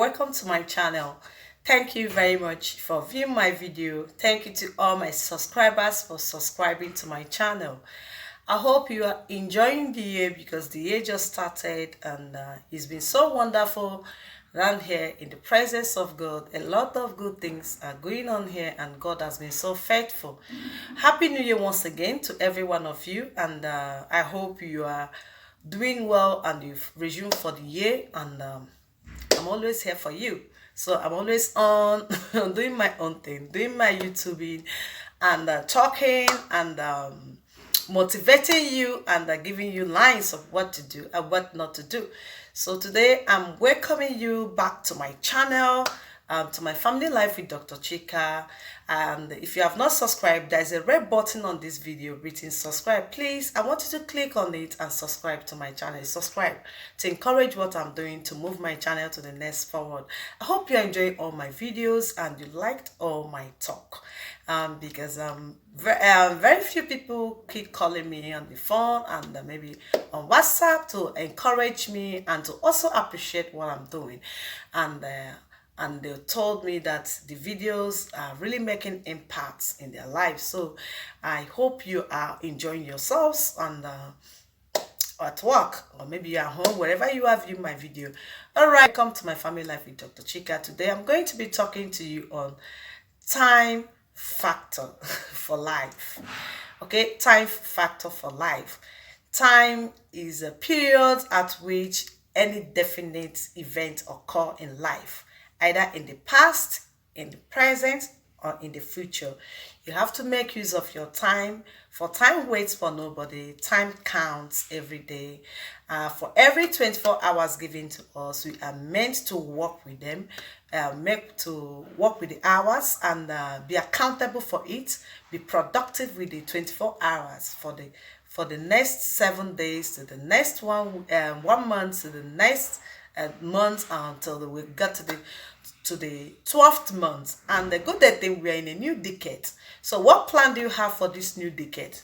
welcome to my channel. Thank you very much for viewing my video. Thank you to all my subscribers for subscribing to my channel. I hope you are enjoying the year because the year just started and it's been so wonderful around here in the presence of God. A lot of good things are going on here and God has been so faithful. Happy New Year once again to every one of you, and I hope you are doing well and you've resumed for the year, and I'm always here for you. So I'm always on doing my own thing, doing my YouTubing and talking and motivating you and giving you lines of what to do and what not to do. So today I'm welcoming you back to my channel, to my family life with Dr. Chika. And if you have not subscribed, there's a red button on this video written subscribe. Please, I want you to click on it and subscribe to my channel. Subscribe to encourage what I'm doing to move my channel to the next forward. I hope you're enjoying all my videos and you liked all my talk. Because very few people keep calling me on the phone and maybe on WhatsApp to encourage me and to also appreciate what I'm doing. And they told me that the videos are really making impacts in their lives. So I hope you are enjoying yourselves and at work, or maybe you're at home, wherever you are viewing my video. All right, welcome to my family life with Dr. Chika. Today I'm going to be talking to you on time factor for life. Okay, time factor for life. Time is a period at which any definite event occur in life, either in the past, in the present, or in the future. You have to make use of your time, for time waits for nobody. Time counts every day. For every 24 hours given to us, we are meant to work with them, to work with the hours and be accountable for it, be productive with the 24 hours for the next 7 days to the next 1 month to the next months until we got to the 12th month. And the good thing, we are in a new decade. So what plan do you have for this new decade?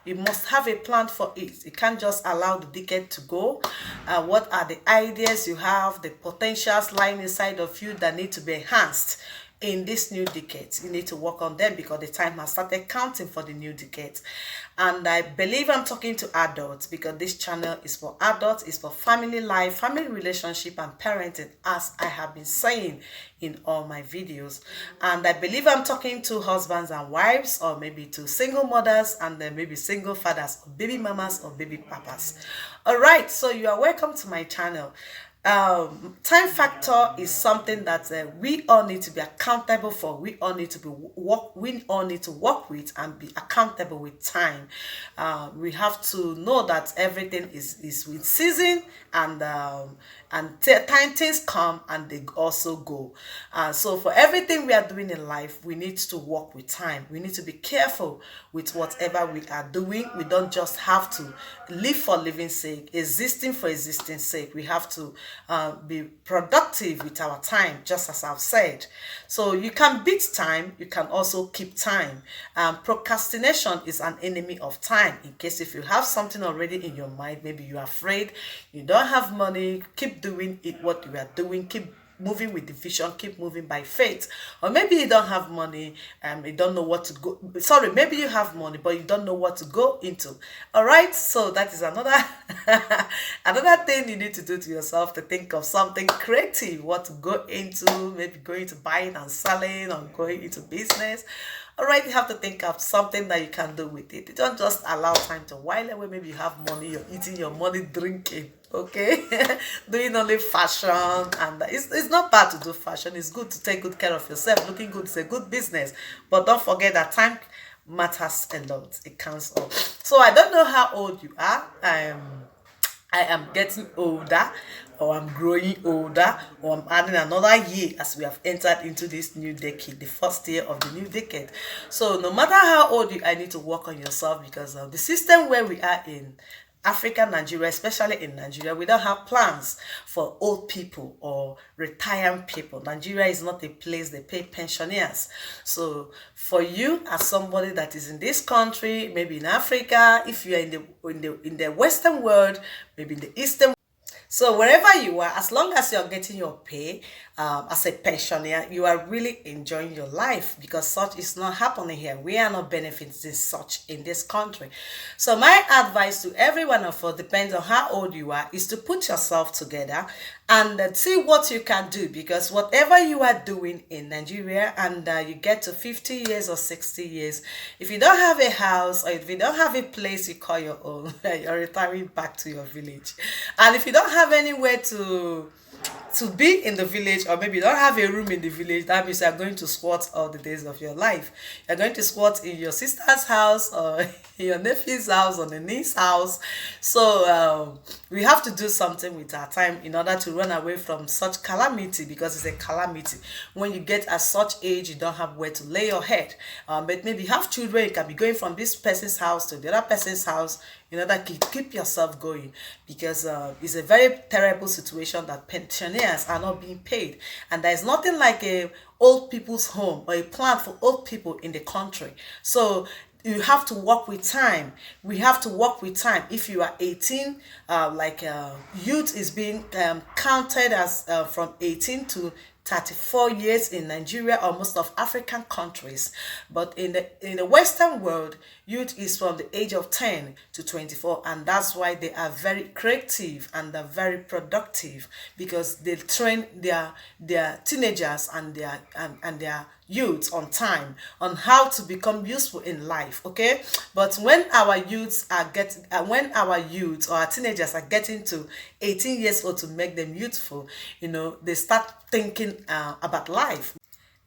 You must have a plan for it. You can't just allow the decade to go. What are the ideas you have, the potentials lying inside of you that need to be enhanced in this new decade? You need to work on them because the time has started counting for the new decade. And I believe I'm talking to adults because this channel is for adults, it's for family life, family relationship and parenting, as I have been saying in all my videos. And I believe I'm talking to husbands and wives, or maybe to single mothers and then maybe single fathers, or baby mamas or baby papas. All right, so you are welcome to my channel. Time factor is something that we all need to be accountable for. We all need to work with and be accountable with time. We have to know that everything is with season, and time things come and they also go. So for everything we are doing in life, we need to work with time. We need to be careful with whatever we are doing. We don't just have to live for living sake, existing for existing sake. We have to be productive with our time, just as I've said. So you can beat time, you can also keep time. Procrastination is an enemy of time. In case if you have something already in your mind, maybe you're afraid, you don't have money, keep doing it, what you are doing, keep moving with the vision, keep moving by faith. Or maybe you don't have money, you don't know what to go, sorry, maybe you have money but you don't know what to go into. All right, so that is another another thing you need to do to yourself, to think of something creative, what to go into, maybe going into buying and selling or going into business. All right, you have to think of something that you can do with it. You don't just allow time to while away. Maybe you have money, you're eating your money, drinking, okay? Doing only fashion, and it's not bad to do fashion. It's good to take good care of yourself. Looking good is a good business, but don't forget that time matters a lot. It counts all. So I don't know how old you are. I am getting older, or I'm growing older, or I'm adding another year as we have entered into this new decade, the first year of the new decade. So no matter how old you are, I need to work on yourself, because of the system where we are in Africa, Nigeria, especially in Nigeria, we don't have plans for old people or retired people. Nigeria is not a place they pay pensioners. So for you as somebody that is in this country, maybe in Africa, if you are in the Western world, maybe in the Eastern, So wherever you are, as long as you're getting your pay as a pensioner, you are really enjoying your life, because such is not happening here. We are not benefiting such in this country. So my advice to every one of us, depends on how old you are, is to put yourself together and see what you can do, because whatever you are doing in Nigeria, and you get to 50 years or 60 years, if you don't have a house, or if you don't have a place you call your own, you're retiring back to your village. And if you don't have anywhere to be in the village, or maybe you don't have a room in the village, that means you're going to squat all the days of your life. You're going to squat in your sister's house, or in your nephew's house, or the niece's house. So we have to do something with our time in order to run away from such calamity, because it's a calamity. When you get at such age, you don't have where to lay your head. But maybe you have children, you can be going from this person's house to the other person's house in order to keep yourself going, because it's a very terrible situation that pensioners are not being paid, and there is nothing like a old people's home or a plan for old people in the country. So you have to work with time. We have to work with time. If you are 18, youth is being counted as from 18 to 34 years in Nigeria or most of African countries. But in the Western world, youth is from the age of 10 to 24, and that's why they are very creative and they're very productive, because they train their teenagers and their youths on time on how to become useful in life. Okay, but when our youths are getting when our youths or our teenagers are getting to 18 years old, to make them youthful, they start thinking about life.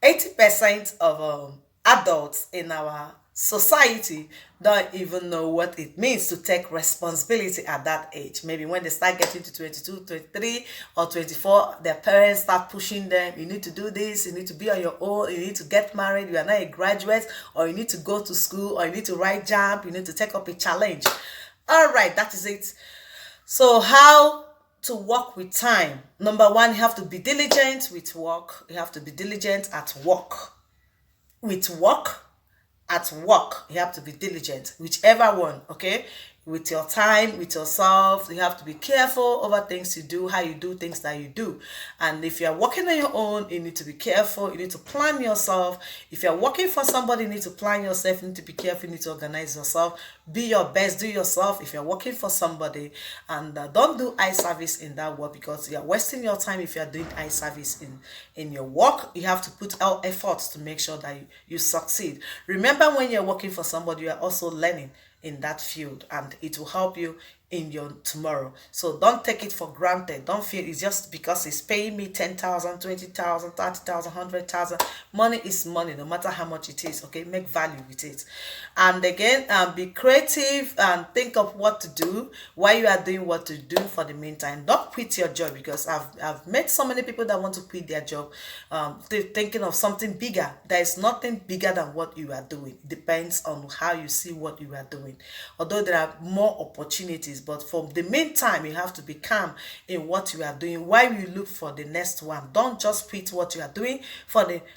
80% of adults in our society don't even know what it means to take responsibility at that age. Maybe when they start getting to 22, 23, or 24, their parents start pushing them. You need to do this, you need to be on your own, you need to get married, you are not a graduate, or you need to go to school, or you need to write jump, you need to take up a challenge. All right, that is it. So how to work with time? Number one, you have to be diligent with work. You have to be diligent at work. With work, at work, you have to be diligent, whichever one. Okay, with your time, with yourself, you have to be careful over things you do, how you do things that you do. And if you're working on your own, you need to be careful, you need to plan yourself. If you're working for somebody, you need to plan yourself, you need to be careful, you need to organize yourself, be your best, do yourself if you're working for somebody. And don't do eye service in that work, because you're wasting your time. If you're doing eye service in your work, you have to put out efforts to make sure that you succeed. Remember, when you're working for somebody, you are also learning in that field, and it will help you in your tomorrow. So don't take it for granted. Don't feel it's just because it's paying me 10,000, 20,000, 30,000, 100,000. Money is money, no matter how much it is. Okay, make value with it. And again, be creative and think of what to do while you are doing what to do. For the meantime, don't quit your job, because I've met so many people that want to quit their job, thinking of something bigger. There is nothing bigger than what you are doing. It depends on how you see what you are doing. Although there are more opportunities, but for the meantime, you have to be calm in what you are doing while you look for the next one. Don't just quit what you are doing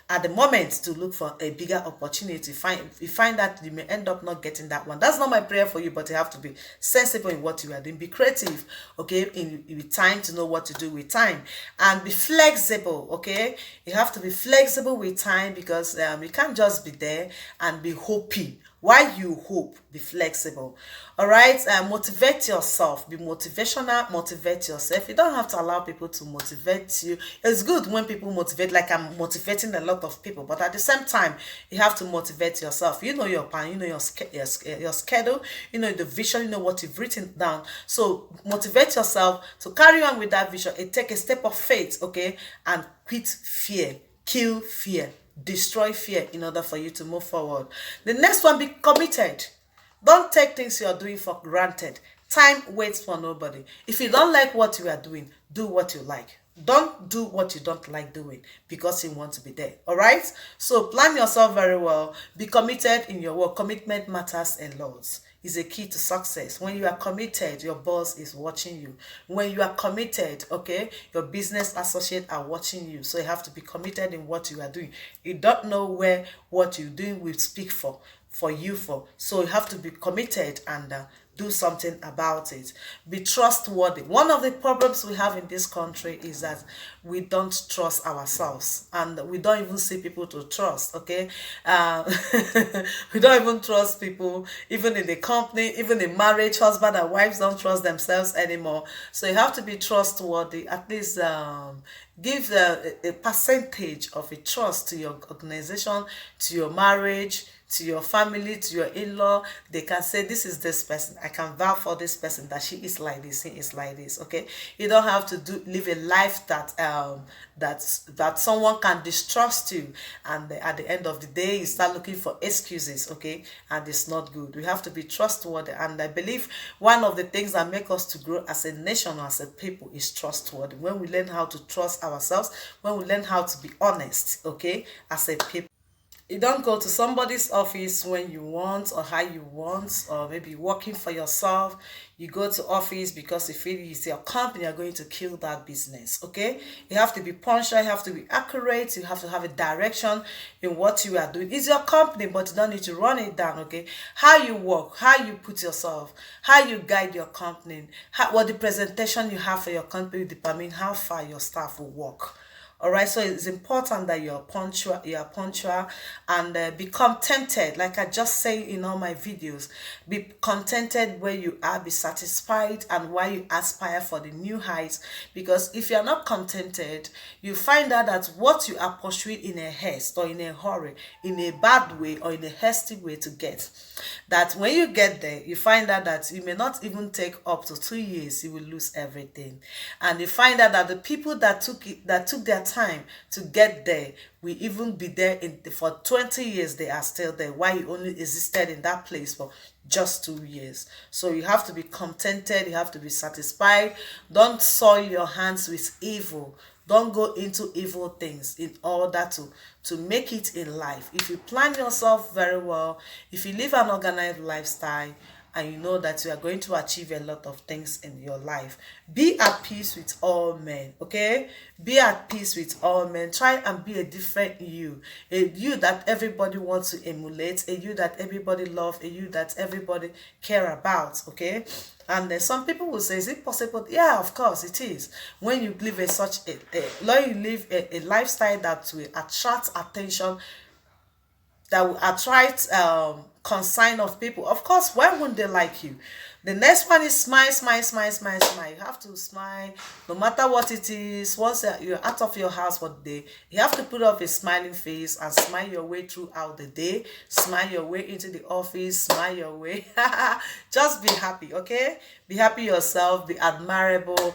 at the moment to look for a bigger opportunity. You find that you may end up not getting that one. That's not my prayer for you, but you have to be sensible in what you are doing. Be creative, okay, with time, to know what to do with time, and be flexible. Okay, you have to be flexible with time, because you can't just be there and be hoping. While you hope, be flexible. All right, motivate yourself. Be motivational. Motivate yourself. You don't have to allow people to motivate you. It's good when people motivate, like I'm motivating a lot of people, but at the same time, you have to motivate yourself. You know your plan, you know your schedule, you know the vision, you know what you've written down. So motivate yourself to carry on with that vision. It take a step of faith, okay, and quit fear, kill fear, destroy fear in order for you to move forward. The next one, be committed. Don't take things you are doing for granted. Time waits for nobody. If you don't like what you are doing, do what you like. Don't do what you don't like doing because you want to be there. All right, so plan yourself very well. Be committed in your work. Commitment matters a lot. Is a key to success. When you are committed, your boss is watching you. When you are committed, okay, your business associates are watching you. So you have to be committed in what you are doing. You don't know where what you're doing will speak for. for you for. So you have to be committed and do something about it. Be trustworthy. One of the problems we have in this country is that we don't trust ourselves, and we don't even see people to trust. Okay, uh, we don't even trust people, even in the company, even in marriage. Husband and wives don't trust themselves anymore. So you have to be trustworthy. At least give a percentage of a trust to your organization, to your marriage, to your family, to your in-law. They can say, this is this person, I can vouch for this person that she is like this, he is like this. Okay, you don't have to live a life that that someone can distrust you, and at the end of the day you start looking for excuses. Okay, and it's not good. We have to be trustworthy, and I believe one of the things that make us to grow as a nation, as a people, is trustworthy. When we learn how to trust ourselves, when we learn how to be honest, okay, as a people. You don't go to somebody's office when you want or how you want, or maybe working for yourself. You go to office because you feel it's your company, you're going to kill that business. Okay, you have to be punctual, you have to be accurate, you have to have a direction in what you are doing. It's your company, but you don't need to run it down. Okay, how you work, how you put yourself, how you guide your company, what the presentation you have for your company determine how far your staff will work. All right, so it's important that you're punctual, and be contented. Like I just say in all my videos, be contented where you are, be satisfied, and while you aspire for the new heights. Because if you're not contented, you find out that what you are pursuing in a haste or in a hurry, in a bad way or in a hasty way to get, that when you get there, you find out that you may not even take up to 2 years, you will lose everything. And you find out that the people that took their time to get there will even be there for 20 years. They are still there, while you only existed in that place for just 2 years. So you have to be contented, you have to be satisfied. Don't soil your hands with evil. Don't go into evil things in order to make it in life. If you plan yourself very well, if you live an organized lifestyle, and you know that you are going to achieve a lot of things in your life, be at peace with all men. Okay, be at peace with all men. Try and be a different you, a you that everybody wants to emulate, a you that everybody love, a you that everybody care about. Okay, and some people will say, is it possible? Yeah, of course it is. When you live when you live a lifestyle that will attract attention, that will attract consign of people. Of course, why wouldn't they like you? The next one is smile, smile, smile, smile, smile. You have to smile no matter what it is. Once you're out of your house for the day, you have to put up a smiling face and smile your way throughout the day. Smile your way into the office, smile your way. Just be happy, okay? Be happy yourself, be admirable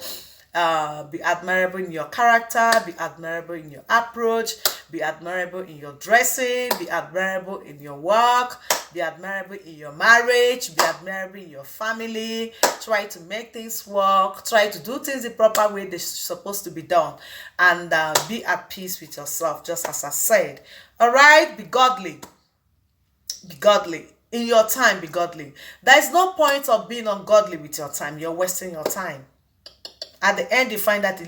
in your character, be admirable in your approach, be admirable in your dressing, be admirable in your work, be admirable in your marriage, be admirable in your family. Try to make things work, try to do things the proper way they're supposed to be done, and be at peace with yourself, just as I said. All right, be godly. Be godly in your time. Be godly. There is no point of being ungodly with your time. You're wasting your time. At the end, you find that you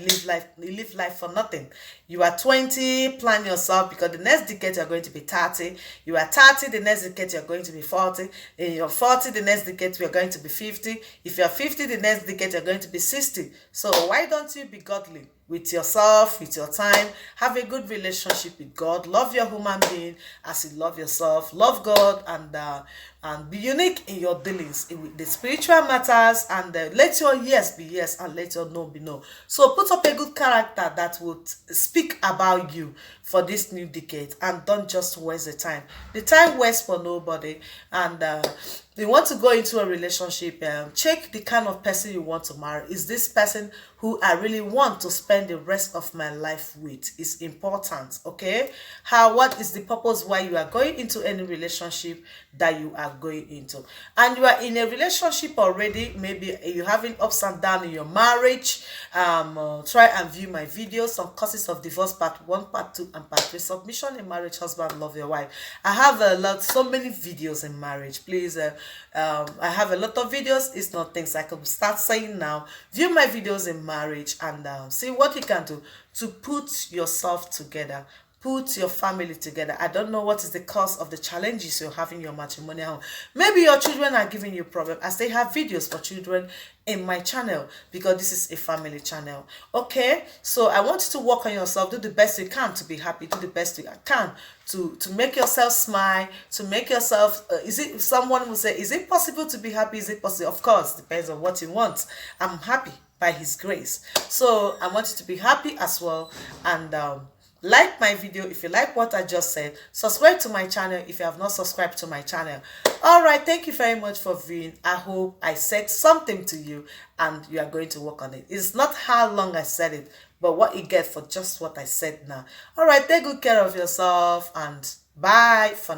live life for nothing. You are 20, plan yourself, because the next decade you're going to be 30. You are 30, the next decade you're going to be 40. In your 40, the next decade you're going to be 50. If you're 50, the next decade you're going to be 60. So why don't you be godly with yourself, with your time? Have a good relationship with God. Love your human being as you love yourself. Love God, and be unique in your dealings with the spiritual matters, and let your yes be yes and let your no be no. So put up a good character that would speak about you for this new decade, and don't just waste the time. The time waits for nobody. And you want to go into a relationship, check the kind of person you want to marry. Is this person who I really want to spend the rest of my life with? Is important. Okay, what is the purpose why you are going into any relationship that you are going into? And you are in a relationship already, maybe you're having ups and downs in your marriage. Try and view my videos on causes of divorce, part 1, part 2, and part 3. Submission in marriage, husband love your wife. I have so many videos in marriage. Please, I have a lot of videos. It's not things I can start saying now. View my videos in marriage, and see what you can do to put yourself together, put your family together. I don't know what is the cause of the challenges you're having in your matrimonial home. Maybe your children are giving you problem, as they have videos for children in my channel, because this is a family channel. Okay, so I want you to work on yourself. Do the best you can to be happy. Do the best you can to make yourself smile, to make yourself is it, someone will say, is it possible to be happy? Is it possible? Of course, depends on what you want. I'm happy by his grace, so I want you to be happy as well. And like my video if you like what I just said. Subscribe to my channel if you have not subscribed to my channel. All right, thank you very much for viewing. I hope I said something to you and you are going to work on it. It's not how long I said it, but what you get for just what I said now. All right, take good care of yourself and bye for now.